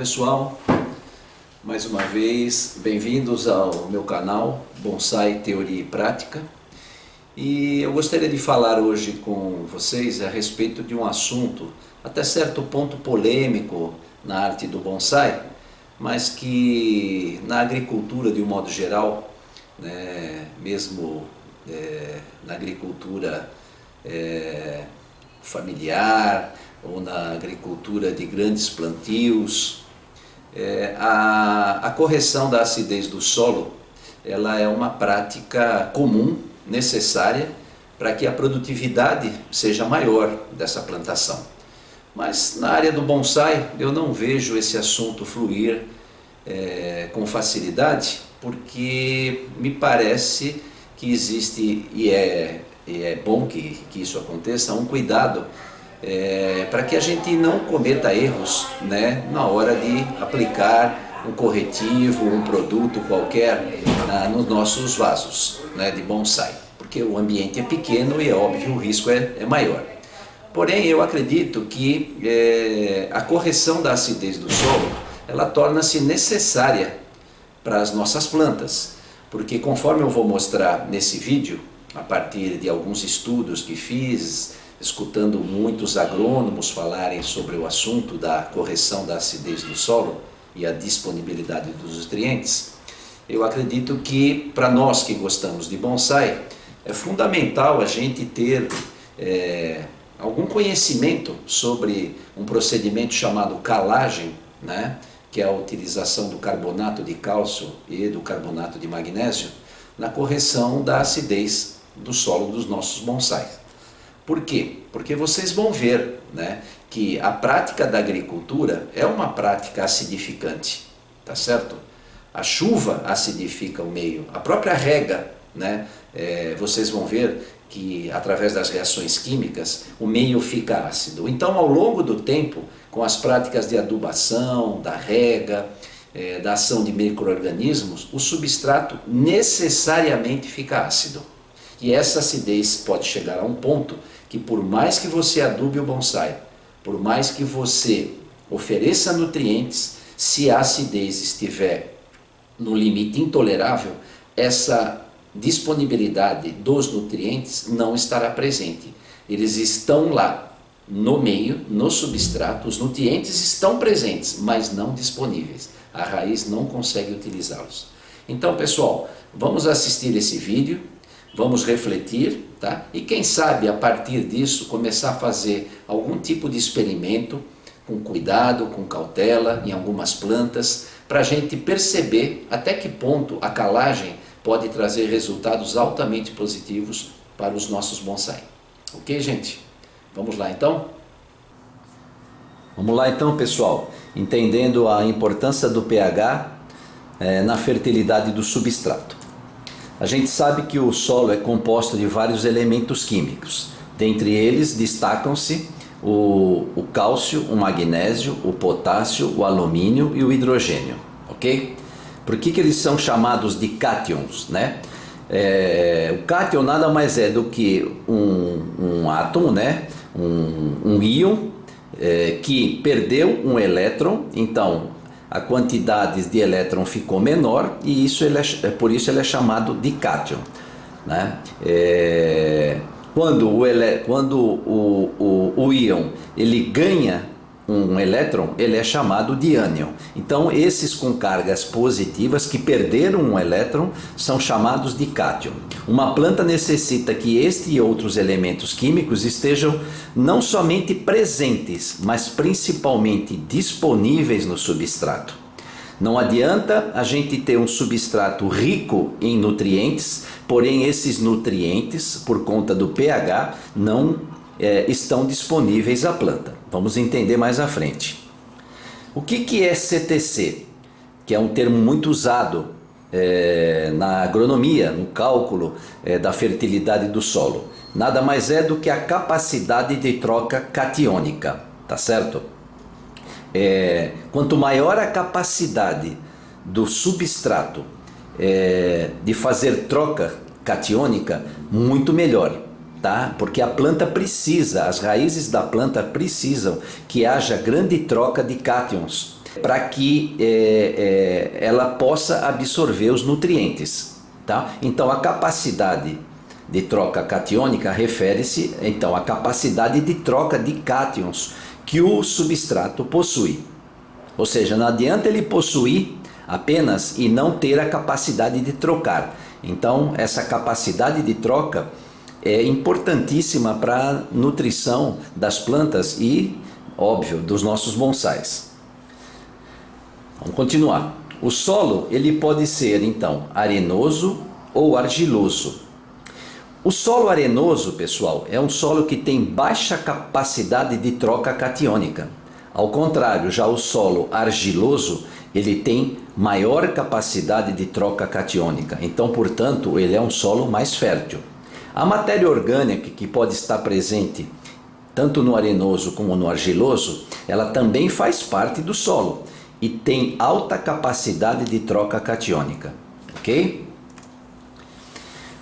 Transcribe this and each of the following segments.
pessoal, mais uma vez bem-vindos ao meu canal Bonsai Teoria e Prática. E eu gostaria de falar hoje com vocês a respeito de um assunto até certo ponto polêmico na arte do bonsai, mas que na agricultura de um modo geral, né, mesmo na agricultura familiar ou na agricultura de grandes plantios, a correção da acidez do solo, ela é uma prática comum, necessária, para que a produtividade seja maior dessa plantação. Mas na área do bonsai eu não vejo esse assunto fluir com facilidade, porque me parece que existe, e é bom que isso aconteça, um cuidado para que a gente não cometa erros, né, na hora de aplicar um corretivo, um produto qualquer nos nossos vasos, né, de bonsai, porque o ambiente é pequeno e é óbvio o risco é maior. Porém, eu acredito que a correção da acidez do solo, ela torna-se necessária para as nossas plantas, porque conforme eu vou mostrar nesse vídeo, a partir de alguns estudos que fiz, escutando muitos agrônomos falarem sobre o assunto da correção da acidez do solo e a disponibilidade dos nutrientes, eu acredito que para nós que gostamos de bonsai, é fundamental a gente ter algum conhecimento sobre um procedimento chamado calagem, né, que é a utilização do carbonato de cálcio e do carbonato de magnésio na correção da acidez do solo dos nossos bonsais. Por quê? Porque vocês vão ver, né, que a prática da agricultura é uma prática acidificante, tá certo? A chuva acidifica o meio, a própria rega, né, vocês vão ver que através das reações químicas o meio fica ácido. Então, ao longo do tempo, com as práticas de adubação, da rega, da ação de micro-organismos, o substrato necessariamente fica ácido. E essa acidez pode chegar a um ponto que, por mais que você adube o bonsai, por mais que você ofereça nutrientes, se a acidez estiver no limite intolerável, essa disponibilidade dos nutrientes não estará presente. Eles estão lá no meio, no substrato, os nutrientes estão presentes, mas não disponíveis. A raiz não consegue utilizá-los. Então, pessoal, vamos assistir esse vídeo, vamos refletir, tá? E quem sabe a partir disso começar a fazer algum tipo de experimento com cuidado, com cautela em algumas plantas, para a gente perceber até que ponto a calagem pode trazer resultados altamente positivos para os nossos bonsai. Ok, gente? Vamos lá então? Vamos lá então, pessoal, entendendo a importância do pH na fertilidade do substrato. A gente sabe que o solo é composto de vários elementos químicos. Dentre eles destacam-se o cálcio, o magnésio, o potássio, o alumínio e o hidrogênio, ok? Por que eles são chamados de cátions, né? O cátion nada mais é do que um átomo, né? Um íon que perdeu um elétron, então a quantidade de elétron ficou menor e por isso ele é chamado de cátion, né? Quando o íon ele ganha um elétron, ele é chamado de ânion. Então esses com cargas positivas que perderam um elétron são chamados de cátion. Uma planta necessita que este e outros elementos químicos estejam não somente presentes, mas principalmente disponíveis no substrato. Não adianta a gente ter um substrato rico em nutrientes, porém esses nutrientes, por conta do pH, não estão disponíveis à planta. Vamos entender mais à frente. O que é CTC? Que é um termo muito usado na agronomia, no cálculo da fertilidade do solo. Nada mais é do que a capacidade de troca catiônica, tá certo? Quanto maior a capacidade do substrato de fazer troca catiônica, muito melhor. Tá? Porque a planta precisa, as raízes da planta precisam que haja grande troca de cátions. para que ela possa absorver os nutrientes, tá? Então a capacidade de troca catiônica refere-se então à capacidade de troca de cátions que o substrato possui. Ou seja, não adianta ele possuir apenas e não ter a capacidade de trocar. Então essa capacidade de troca é importantíssima para a nutrição das plantas e, óbvio, dos nossos bonsais. Vamos continuar. O solo ele pode ser então arenoso ou argiloso. O solo arenoso, pessoal, é um solo que tem baixa capacidade de troca catiônica. Ao contrário, já o solo argiloso, ele tem maior capacidade de troca catiônica. Então, portanto, ele é um solo mais fértil. A matéria orgânica que pode estar presente tanto no arenoso como no argiloso, ela também faz parte do solo e tem alta capacidade de troca catiônica, ok?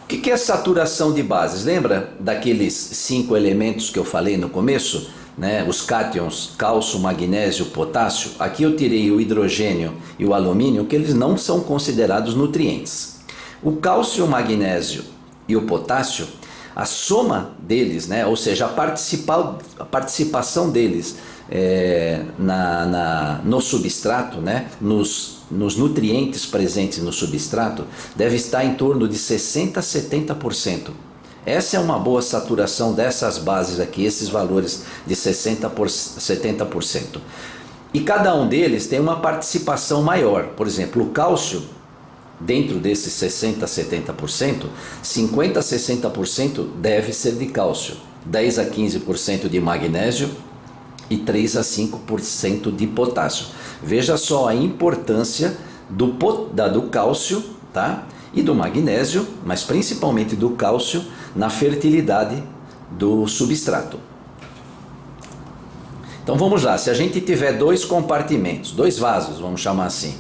O que é saturação de bases? Lembra daqueles 5 elementos que eu falei no começo? Né? Os cátions, cálcio, magnésio, potássio. Aqui eu tirei o hidrogênio e o alumínio, que eles não são considerados nutrientes. O cálcio, o magnésio e o potássio, a soma deles, né? Ou seja, a participação deles no substrato, né? nos nutrientes presentes no substrato, deve estar em torno de 60% a 70%. Essa é uma boa saturação dessas bases aqui, esses valores de 60% a 70%. E cada um deles tem uma participação maior. Por exemplo, o cálcio, dentro desses 60% a 70%, 50% a 60% deve ser de cálcio, 10% a 15% de magnésio e 3% a 5% de potássio. Veja só a importância do cálcio, tá? E do magnésio, mas principalmente do cálcio, na fertilidade do substrato. Então vamos lá, se a gente tiver 2 compartimentos, 2 vasos, vamos chamar assim,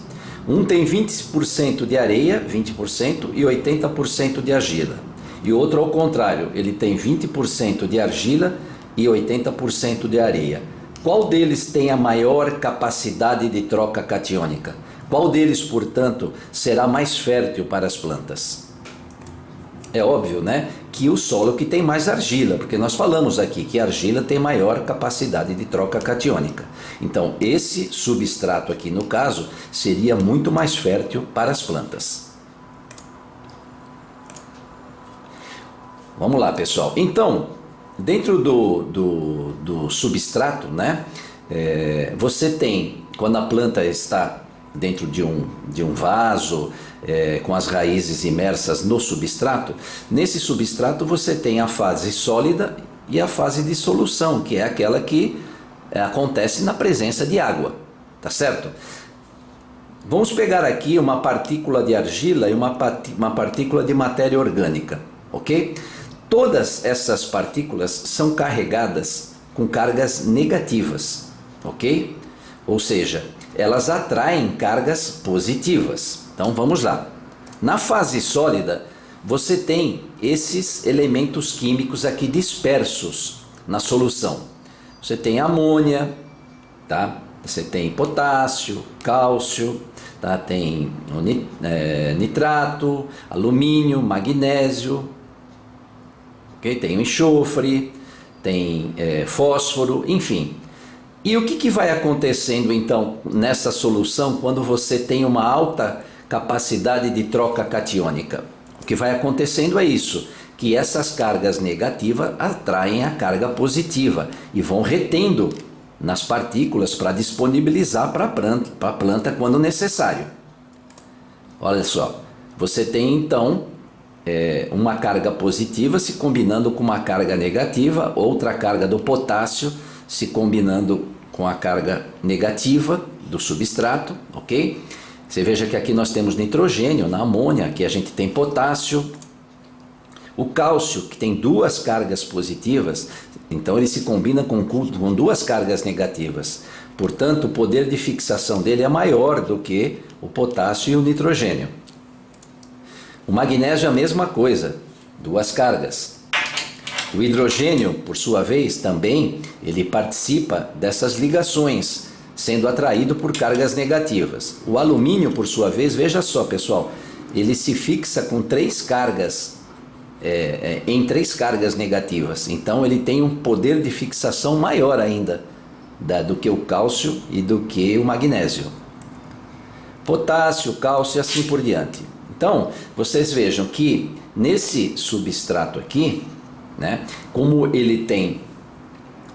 um tem 20% de areia, 20% e 80% de argila. E o outro ao contrário, ele tem 20% de argila e 80% de areia. Qual deles tem a maior capacidade de troca catiônica? Qual deles, portanto, será mais fértil para as plantas? É óbvio, né, que o solo que tem mais argila, porque nós falamos aqui que a argila tem maior capacidade de troca catiônica. Então, esse substrato aqui, no caso, seria muito mais fértil para as plantas. Vamos lá, pessoal. Então, dentro do substrato, né, você tem, quando a planta está dentro de um vaso, com as raízes imersas no substrato, nesse substrato você tem a fase sólida e a fase de solução, que é aquela que acontece na presença de água, tá certo? Vamos pegar aqui uma partícula de argila e uma partícula de matéria orgânica, ok? Todas essas partículas são carregadas com cargas negativas, ok? Ou seja, elas atraem cargas positivas. Então vamos lá. Na fase sólida, você tem esses elementos químicos aqui dispersos na solução. Você tem amônia, tá? Você tem potássio, cálcio, tá? Tem nitrato, alumínio, magnésio, okay? Tem o enxofre, tem fósforo, enfim. E o que vai acontecendo então nessa solução quando você tem uma alta capacidade de troca catiônica? O que vai acontecendo é isso, que essas cargas negativas atraem a carga positiva e vão retendo nas partículas para disponibilizar para a planta quando necessário. Olha só, você tem então uma carga positiva se combinando com uma carga negativa, outra carga do potássio se combinando com a carga negativa do substrato, ok? Você veja que aqui nós temos nitrogênio na amônia, aqui a gente tem potássio. O cálcio, que tem 2 cargas positivas, então ele se combina com 2 cargas negativas. Portanto, o poder de fixação dele é maior do que o potássio e o nitrogênio. O magnésio é a mesma coisa, 2 cargas. O hidrogênio, por sua vez, também ele participa dessas ligações, sendo atraído por cargas negativas. O alumínio, por sua vez, veja só, pessoal, ele se fixa com três cargas, em três cargas negativas. Então ele tem um poder de fixação maior ainda do que o cálcio e do que o magnésio. Potássio, cálcio e assim por diante. Então, vocês vejam que nesse substrato aqui, né, como ele tem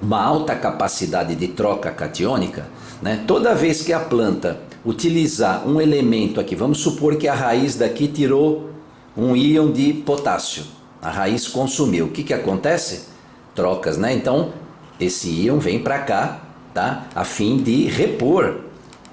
uma alta capacidade de troca catiônica, né, toda vez que a planta utilizar um elemento aqui, vamos supor que a raiz daqui tirou um íon de potássio, a raiz consumiu, o que que acontece? Trocas, né? Então, esse íon vem para cá, tá? A fim de repor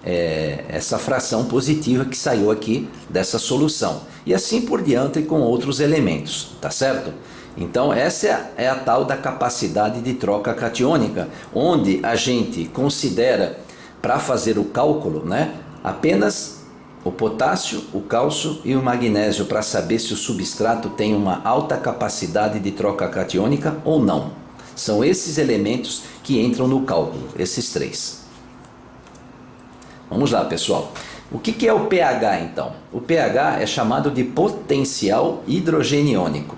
essa fração positiva que saiu aqui dessa solução. E assim por diante com outros elementos, tá certo? Então essa é a tal da capacidade de troca catiônica, onde a gente considera, para fazer o cálculo, né, apenas o potássio, o cálcio e o magnésio, para saber se o substrato tem uma alta capacidade de troca catiônica ou não. São esses elementos que entram no cálculo, esses três. Vamos lá, pessoal. O que é o pH, então? O pH é chamado de potencial hidrogeniônico.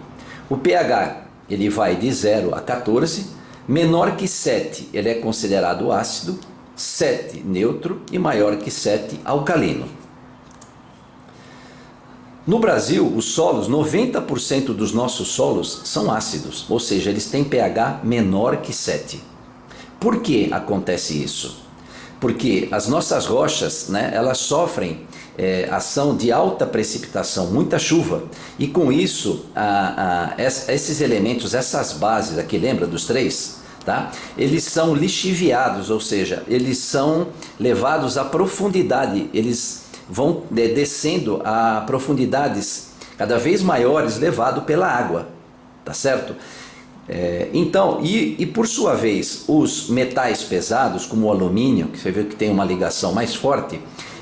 O pH ele vai de 0 a 14, menor que 7 ele é considerado ácido, 7 neutro e maior que 7 alcalino. No Brasil, os solos, 90% dos nossos solos são ácidos, ou seja, eles têm pH menor que 7. Por que acontece isso? Porque as nossas rochas, né, elas sofrem ação de alta precipitação, muita chuva, e com isso esses elementos, essas bases aqui, lembra dos três? Tá? Eles são lixiviados, ou seja, eles são levados à profundidade, eles vão descendo a profundidades cada vez maiores, levado pela água, tá certo? Então, por sua vez, os metais pesados, como o alumínio, que você vê que tem uma ligação mais forte,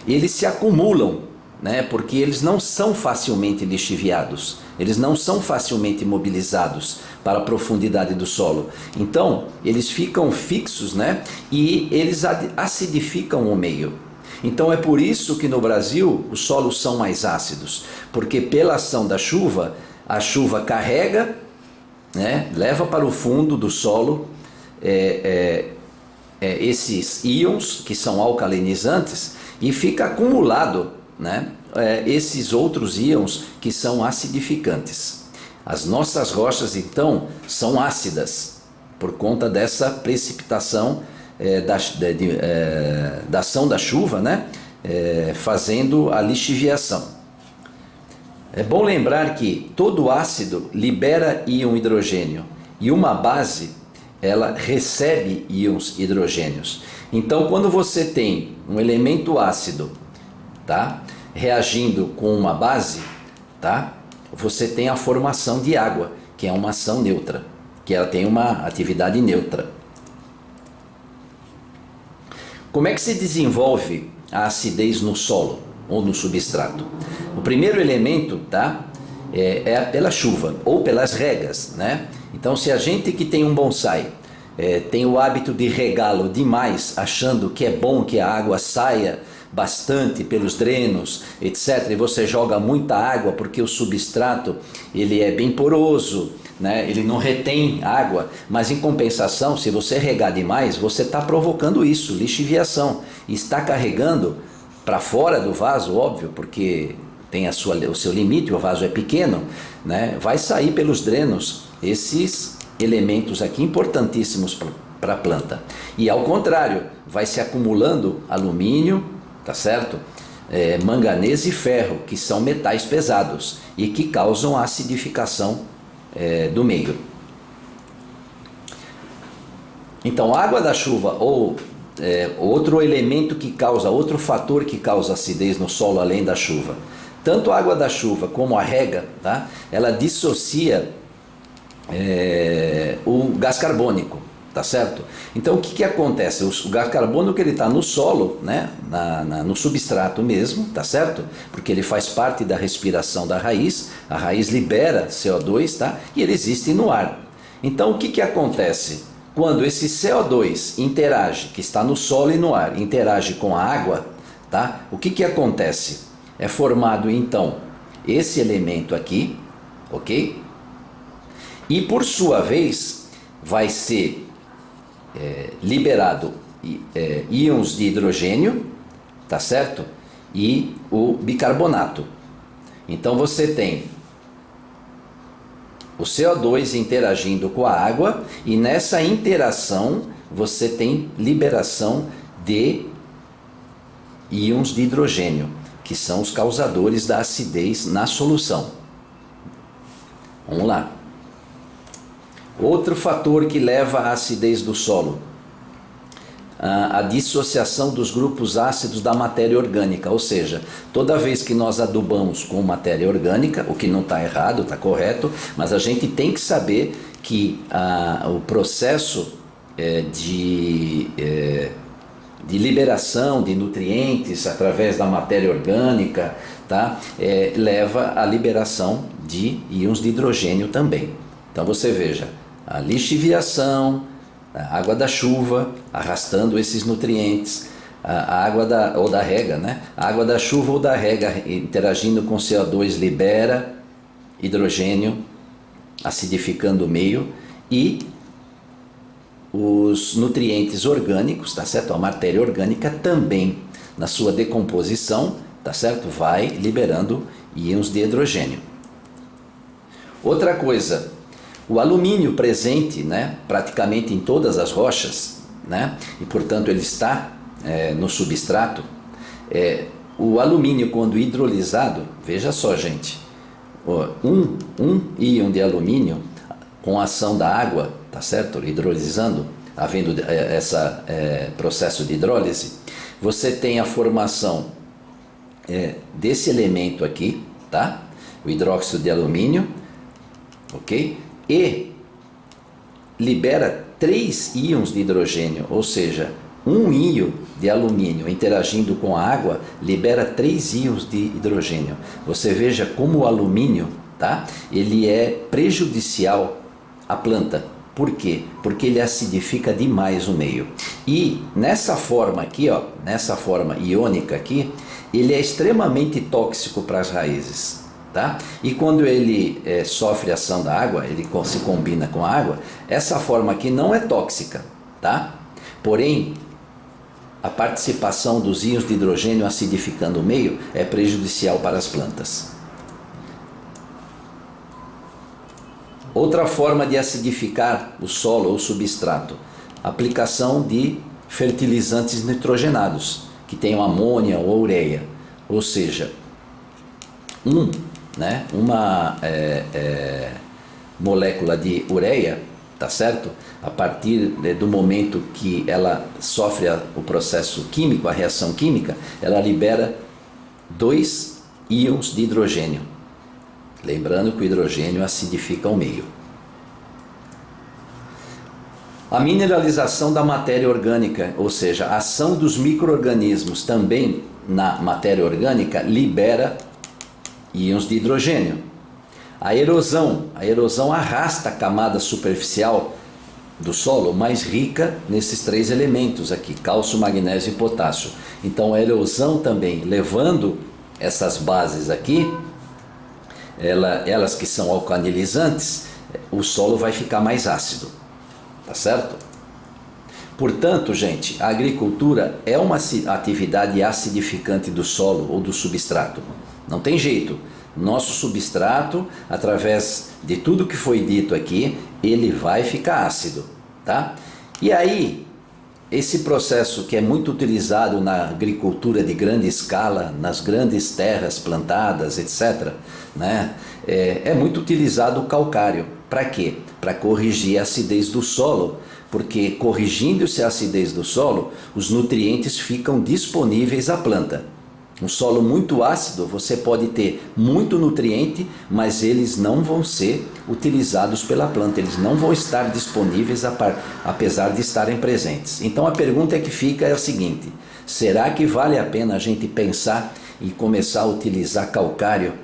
eles se acumulam, né, porque eles não são facilmente lixiviados, eles não são facilmente mobilizados para a profundidade do solo. Então, eles ficam fixos, né, e eles acidificam o meio. Então é por isso que no Brasil os solos são mais ácidos, porque pela ação da chuva, a chuva carrega, né, leva para o fundo do solo esses íons que são alcalinizantes e fica acumulado, né, esses outros íons que são acidificantes. As nossas rochas então são ácidas por conta dessa precipitação da ação da chuva, né, fazendo a lixiviação. É bom lembrar que todo ácido libera íon hidrogênio e uma base ela recebe íons hidrogênios. Então, quando você tem um elemento ácido, tá, reagindo com uma base, tá, você tem a formação de água, que é uma ação neutra, que ela tem uma atividade neutra. Como é que se desenvolve a acidez no solo ou no substrato? O primeiro elemento, tá, é pela chuva ou pelas regas, né? Então, se a gente que tem um bonsai tem o hábito de regá-lo demais, achando que é bom que a água saia bastante pelos drenos, etc., e você joga muita água porque o substrato ele é bem poroso, né? Ele não retém água, mas em compensação, se você regar demais, você está provocando isso, lixiviação, e está carregando para fora do vaso, óbvio, porque tem o seu limite, o vaso é pequeno, né? Vai sair pelos drenos esses elementos aqui importantíssimos para a planta. E ao contrário, vai se acumulando alumínio, tá certo? Manganês e ferro, que são metais pesados e que causam a acidificação do meio. Então, a água da chuva ou outro elemento que causa, outro fator que causa acidez no solo além da chuva. Tanto a água da chuva como a rega, tá? Ela dissocia o gás carbônico, tá certo? Então o que acontece? O gás carbônico ele está no solo, né? No substrato mesmo, tá certo? Porque ele faz parte da respiração da raiz, a raiz libera CO2, tá? E ele existe no ar. Então o que acontece? Quando esse CO2 interage, que está no solo e no ar, interage com a água, tá? O que acontece? É formado então esse elemento aqui, ok? E por sua vez vai ser liberado íons de hidrogênio, tá certo? E o bicarbonato. Então você tem o CO2 interagindo com a água e nessa interação você tem liberação de íons de hidrogênio, que são os causadores da acidez na solução. Vamos lá. Outro fator que leva à acidez do solo: a dissociação dos grupos ácidos da matéria orgânica, ou seja, toda vez que nós adubamos com matéria orgânica, o que não está errado, está correto, mas a gente tem que saber que o processo de liberação de nutrientes através da matéria orgânica, tá? Leva à liberação de íons de hidrogênio também. Então você veja, a lixiviação, a água da chuva arrastando esses nutrientes, a água da rega, né? A água da chuva ou da rega interagindo com CO2 libera hidrogênio, acidificando o meio, e os nutrientes orgânicos, tá certo? A matéria orgânica também, na sua decomposição, tá certo? Vai liberando íons de hidrogênio. Outra coisa, o alumínio presente, né, praticamente em todas as rochas, né, e portanto ele está no substrato. O alumínio, quando hidrolisado, veja só, gente, um íon de alumínio com a ação da água, tá certo, hidrolisando, havendo esse processo de hidrólise, você tem a formação desse elemento aqui, tá, o hidróxido de alumínio, ok? E libera 3 íons de hidrogênio, ou seja, um íon de alumínio interagindo com a água libera 3 íons de hidrogênio. Você veja como o alumínio, tá? Ele é prejudicial à planta. Por quê? Porque ele acidifica demais o meio. E nessa forma aqui, ó, nessa forma iônica aqui, ele é extremamente tóxico para as raízes. Tá? E quando ele sofre a ação da água, ele se combina com a água, essa forma aqui não é tóxica, tá? Porém, a participação dos íons de hidrogênio acidificando o meio é prejudicial para as plantas. Outra forma de acidificar o solo ou substrato: aplicação de fertilizantes nitrogenados, que tenham amônia ou ureia, ou seja, uma molécula de ureia, tá certo? A partir do momento que ela sofre o processo químico, a reação química, ela libera 2 íons de hidrogênio. Lembrando que o hidrogênio acidifica o meio. A mineralização da matéria orgânica, ou seja, a ação dos micro-organismos também na matéria orgânica, libera íons de hidrogênio. A erosão arrasta a camada superficial do solo mais rica nesses 3 elementos aqui, cálcio, magnésio e potássio. Então a erosão também, levando essas bases aqui, elas que são alcalinizantes, o solo vai ficar mais ácido, tá certo? Portanto, gente, a agricultura é uma atividade acidificante do solo ou do substrato. Não tem jeito. Nosso substrato, através de tudo que foi dito aqui, ele vai ficar ácido, tá? E aí, esse processo que é muito utilizado na agricultura de grande escala, nas grandes terras plantadas, etc., né? É muito utilizado o calcário. Para quê? Para corrigir a acidez do solo, porque corrigindo-se a acidez do solo, os nutrientes ficam disponíveis à planta. Um solo muito ácido, você pode ter muito nutriente, mas eles não vão ser utilizados pela planta, eles não vão estar disponíveis apesar de estarem presentes. Então a pergunta que fica é a seguinte: será que vale a pena a gente pensar em começar a utilizar calcário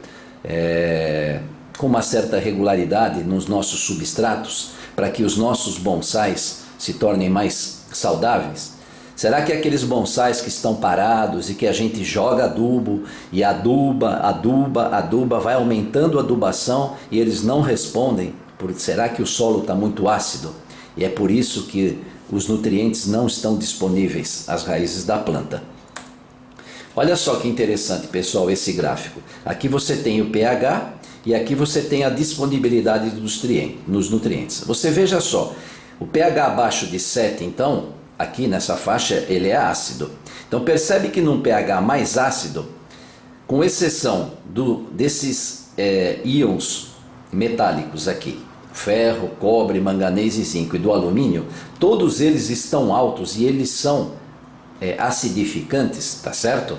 com uma certa regularidade nos nossos substratos, para que os nossos bonsais se tornem mais saudáveis? Será que aqueles bonsais que estão parados e que a gente joga adubo e aduba, vai aumentando a adubação e eles não respondem? Será que o solo está muito ácido? E é por isso que os nutrientes não estão disponíveis às raízes da planta. Olha só que interessante, pessoal, esse gráfico. Aqui você tem o pH e aqui você tem a disponibilidade dos nutrientes. Você veja só, o pH abaixo de 7, então, aqui nessa faixa, ele é ácido. Então percebe que num pH mais ácido, com exceção desses íons metálicos aqui, ferro, cobre, manganês e zinco, e do alumínio, todos eles estão altos e eles são acidificantes, tá certo?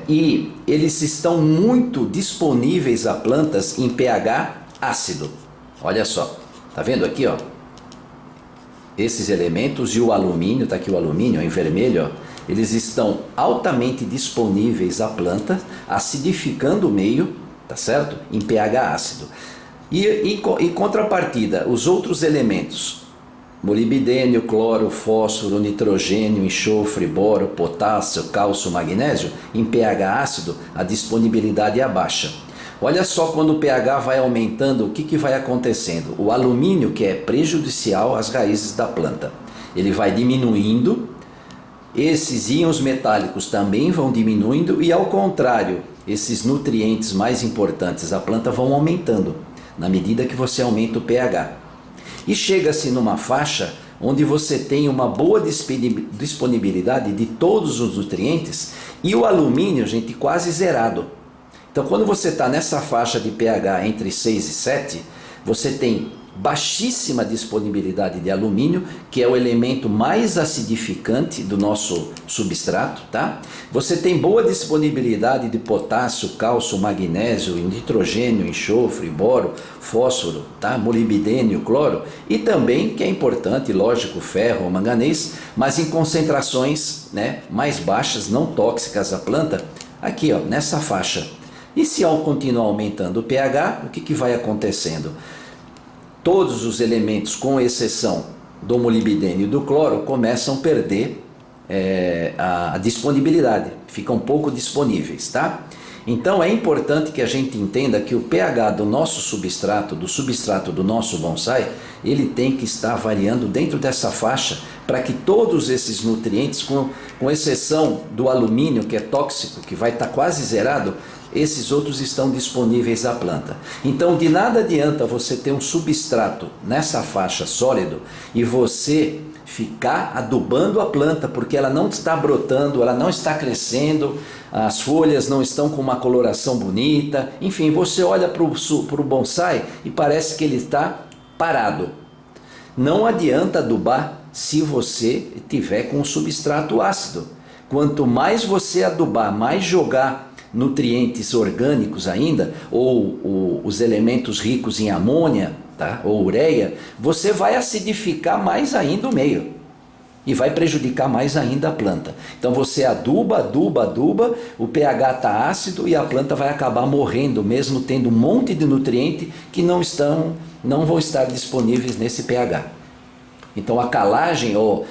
E eles estão muito disponíveis a plantas em pH ácido. Olha só, tá vendo aqui, ó? Esses elementos e o alumínio, tá aqui o alumínio em vermelho, ó, eles estão altamente disponíveis à planta, acidificando o meio, tá certo? Em pH ácido. E em contrapartida, os outros elementos, molibdênio, cloro, fósforo, nitrogênio, enxofre, boro, potássio, cálcio, magnésio, em pH ácido, a disponibilidade é baixa. Olha só quando o pH vai aumentando, o que vai acontecendo? O alumínio, que é prejudicial às raízes da planta, ele vai diminuindo, esses íons metálicos também vão diminuindo e, ao contrário, esses nutrientes mais importantes à planta vão aumentando, na medida que você aumenta o pH. E chega-se numa faixa onde você tem uma boa disponibilidade de todos os nutrientes e o alumínio, gente, quase zerado. Então, quando você está nessa faixa de pH entre 6 e 7, você tem baixíssima disponibilidade de alumínio, que é o elemento mais acidificante do nosso substrato, tá? Você tem boa disponibilidade de potássio, cálcio, magnésio, nitrogênio, enxofre, boro, fósforo, tá? Molibdênio, cloro e também, que é importante, lógico, ferro, manganês, mas em concentrações, né, mais baixas, não tóxicas à planta, aqui, ó, nessa faixa. E se ao continuar aumentando o pH, o que vai acontecendo? Todos os elementos, com exceção do molibdênio e do cloro, começam a perder a disponibilidade, ficam pouco disponíveis, tá? Então é importante que a gente entenda que o pH do nosso substrato, do substrato do nosso bonsai, ele tem que estar variando dentro dessa faixa para que todos esses nutrientes, com exceção do alumínio, que é tóxico, que vai estar quase zerado, esses outros estão disponíveis à planta. Então de nada adianta você ter um substrato nessa faixa sólido e você ficar adubando a planta, porque ela não está brotando, ela não está crescendo, as folhas não estão com uma coloração bonita, enfim, você olha para o bonsai e parece que ele está parado. Não adianta adubar se você tiver com um substrato ácido. Quanto mais você adubar, mais jogar nutrientes orgânicos ainda, ou os elementos ricos em amônia, tá? Ou ureia, você vai acidificar mais ainda o meio e vai prejudicar mais ainda a planta. Então você aduba, o pH está ácido e a planta vai acabar morrendo, mesmo tendo um monte de nutriente que não vão estar disponíveis nesse pH. Então a calagem, ou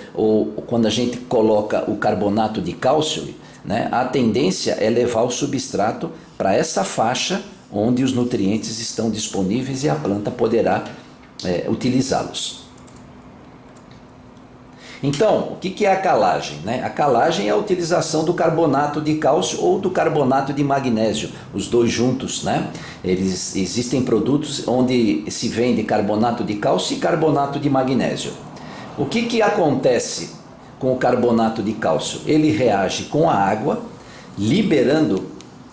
quando a gente coloca o carbonato de cálcio, né, a tendência é levar o substrato para essa faixa onde os nutrientes estão disponíveis e a planta poderá utilizá-los. Então, o que é a calagem, né? A calagem é a utilização do carbonato de cálcio ou do carbonato de magnésio, os dois juntos, né? Existem produtos onde se vende carbonato de cálcio e carbonato de magnésio. O que acontece com o carbonato de cálcio? Ele reage com a água, liberando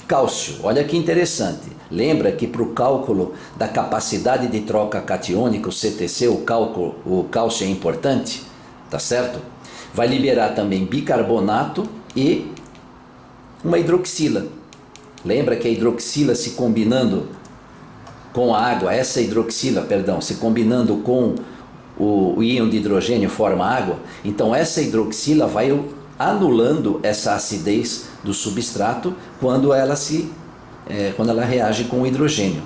cálcio. Olha que interessante. Lembra que para o cálculo da capacidade de troca catiônica, o CTC, o cálcio é importante, tá certo? Vai liberar também bicarbonato e uma hidroxila. Lembra que a hidroxila se combinando com a água, se combinando com o íon de hidrogênio forma água, então essa hidroxila vai anulando essa acidez do substrato quando ela reage com o hidrogênio.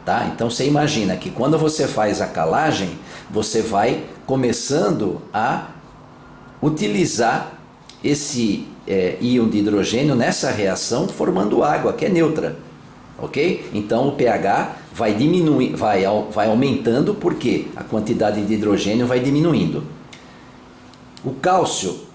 Tá? Então você imagina que quando você faz a calagem, você vai começando a utilizar esse íon de hidrogênio nessa reação, formando água, que é neutra. Ok? Então o pH vai diminuir, vai aumentando, porque a quantidade de hidrogênio vai diminuindo. O cálcio,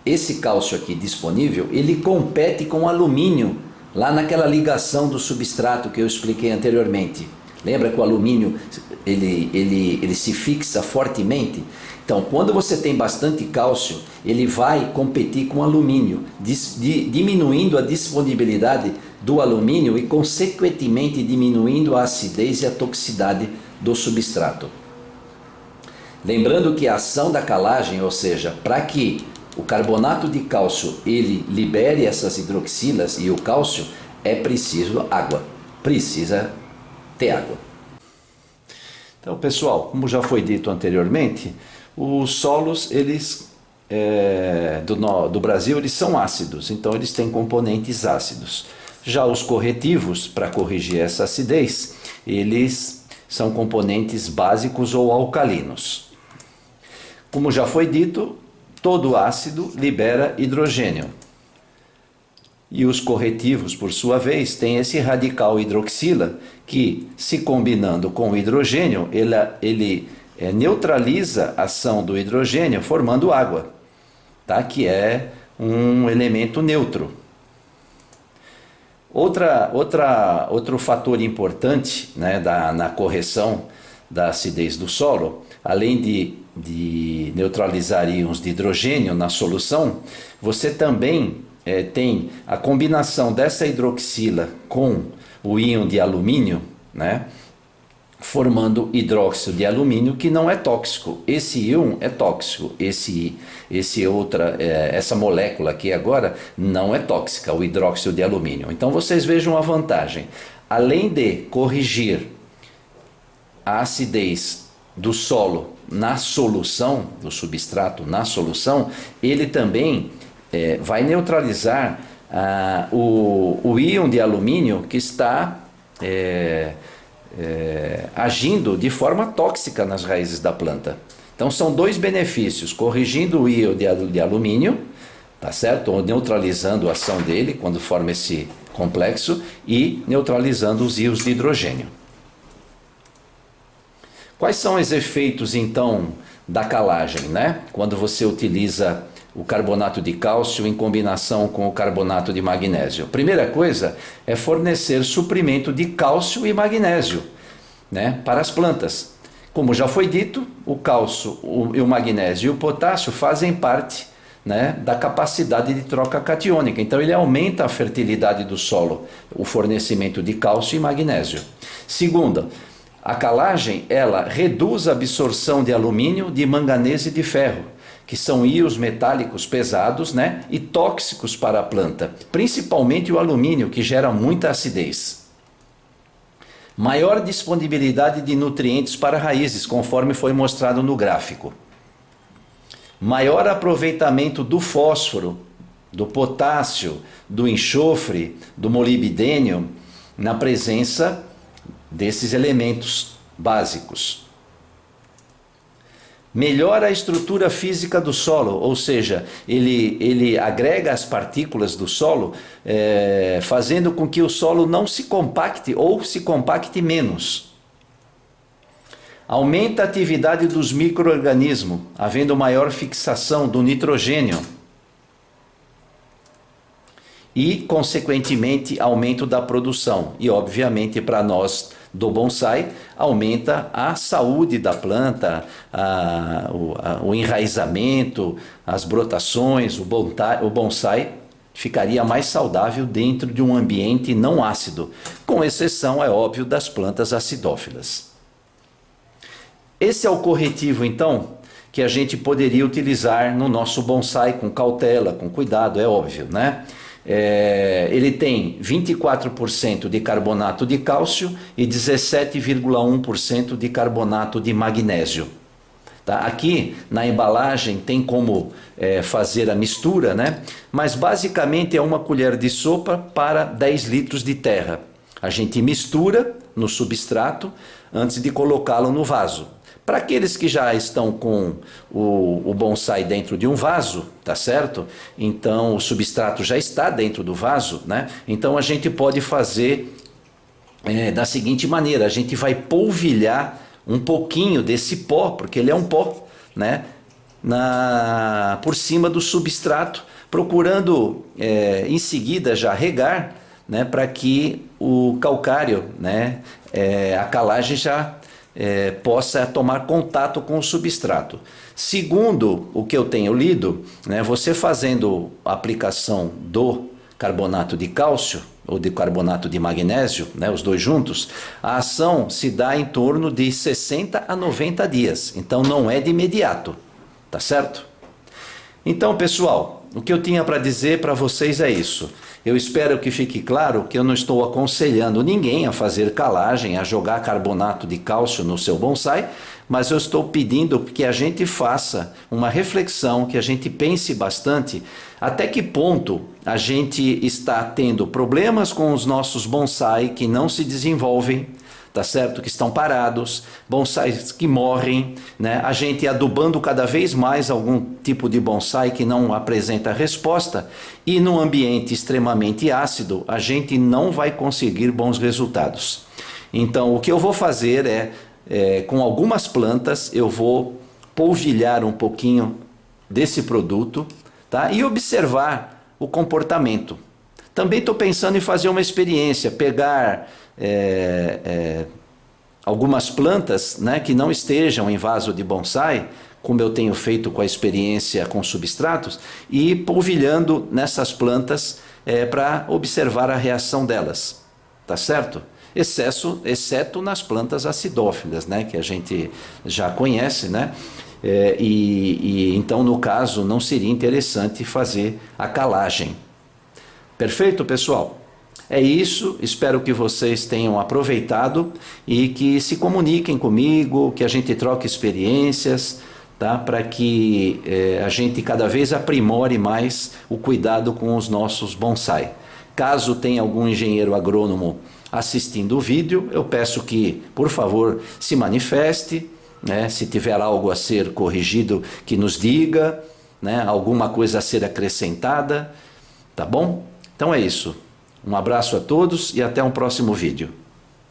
esse cálcio aqui disponível, ele compete com o alumínio lá naquela ligação do substrato que eu expliquei anteriormente. Lembra que o alumínio ele se fixa fortemente? Então, quando você tem bastante cálcio, ele vai competir com o alumínio, diminuindo a disponibilidade do alumínio e, consequentemente, diminuindo a acidez e a toxicidade do substrato. Lembrando que a ação da calagem, ou seja, para que o carbonato de cálcio ele libere essas hidroxilas e o cálcio, é preciso água, precisa ter água. Então, pessoal, como já foi dito anteriormente, os solos eles do Brasil eles são ácidos, então eles têm componentes ácidos. Já os corretivos, para corrigir essa acidez, eles são componentes básicos ou alcalinos. Como já foi dito, todo ácido libera hidrogênio. E os corretivos, por sua vez, têm esse radical hidroxila que, se combinando com o hidrogênio, ele neutraliza a ação do hidrogênio, formando água, tá? Que é um elemento neutro. Outro fator importante, né, na correção da acidez do solo, além de neutralizar íons de hidrogênio na solução, você também tem a combinação dessa hidroxila com o íon de alumínio, né, formando hidróxido de alumínio, que não é tóxico. Esse íon é tóxico, essa molécula aqui agora não é tóxica, o hidróxido de alumínio. Então vocês vejam a vantagem. Além de corrigir a acidez do solo na solução, do substrato na solução, ele também vai neutralizar o íon de alumínio que está agindo de forma tóxica nas raízes da planta. Então são dois benefícios: corrigindo o íon de alumínio, tá certo? Ou neutralizando a ação dele quando forma esse complexo, e neutralizando os íons de hidrogênio. Quais são os efeitos então da calagem, né? Quando você utiliza o carbonato de cálcio em combinação com o carbonato de magnésio. Primeira coisa é fornecer suprimento de cálcio e magnésio, né, para as plantas. Como já foi dito, o cálcio, o magnésio e o potássio fazem parte, né, da capacidade de troca catiônica. Então ele aumenta a fertilidade do solo, o fornecimento de cálcio e magnésio. Segunda, a calagem ela reduz a absorção de alumínio, de manganês e de ferro, que são íons metálicos pesados, né, e tóxicos para a planta, principalmente o alumínio, que gera muita acidez. Maior disponibilidade de nutrientes para raízes, conforme foi mostrado no gráfico. Maior aproveitamento do fósforo, do potássio, do enxofre, do molibdênio, na presença desses elementos básicos. Melhora a estrutura física do solo, ou seja, ele agrega as partículas do solo, fazendo com que o solo não se compacte ou se compacte menos. Aumenta a atividade dos micro-organismos, havendo maior fixação do nitrogênio. E, consequentemente, aumento da produção. E, obviamente, para nós do bonsai, aumenta a saúde da planta, o enraizamento, as brotações, o bonsai ficaria mais saudável dentro de um ambiente não ácido, com exceção, é óbvio, das plantas acidófilas. Esse é o corretivo, então, que a gente poderia utilizar no nosso bonsai com cautela, com cuidado, é óbvio, né? Ele tem 24% de carbonato de cálcio e 17,1% de carbonato de magnésio. Tá? Aqui na embalagem tem como fazer a mistura, né? Mas basicamente é 1 colher de sopa para 10 litros de terra. A gente mistura no substrato antes de colocá-lo no vaso. Para aqueles que já estão com o bonsai dentro de um vaso, tá certo? Então o substrato já está dentro do vaso, né? Então a gente pode fazer da seguinte maneira: a gente vai polvilhar um pouquinho desse pó, porque ele é um pó, né? Por cima do substrato, procurando em seguida já regar, né? Para que o calcário, né? A calagem já possa tomar contato com o substrato. Segundo o que eu tenho lido, né, você fazendo a aplicação do carbonato de cálcio ou de carbonato de magnésio, né, os dois juntos, a ação se dá em torno de 60 a 90 dias. Então não é de imediato, tá certo? Então, pessoal, o que eu tinha para dizer para vocês é isso. Eu espero que fique claro que eu não estou aconselhando ninguém a fazer calagem, a jogar carbonato de cálcio no seu bonsai, mas eu estou pedindo que a gente faça uma reflexão, que a gente pense bastante até que ponto a gente está tendo problemas com os nossos bonsai que não se desenvolvem, tá certo? Que estão parados, bonsais que morrem, né? A gente adubando cada vez mais algum tipo de bonsai que não apresenta resposta, e num ambiente extremamente ácido, a gente não vai conseguir bons resultados. Então, o que eu vou fazer com algumas plantas, eu vou polvilhar um pouquinho desse produto, tá? E observar o comportamento. Também estou pensando em fazer uma experiência, pegar algumas plantas, né, que não estejam em vaso de bonsai, como eu tenho feito com a experiência com substratos, e polvilhando nessas plantas para observar a reação delas, tá certo? Exceto nas plantas acidófilas, né, que a gente já conhece, né? Então, no caso, não seria interessante fazer a calagem. Perfeito, pessoal? É isso, espero que vocês tenham aproveitado e que se comuniquem comigo, que a gente troque experiências, tá? Para que a gente cada vez aprimore mais o cuidado com os nossos bonsai. Caso tenha algum engenheiro agrônomo assistindo o vídeo, eu peço que, por favor, se manifeste, né? Se tiver algo a ser corrigido, que nos diga, né? Alguma coisa a ser acrescentada, tá bom? Então é isso. Um abraço a todos e até um próximo vídeo.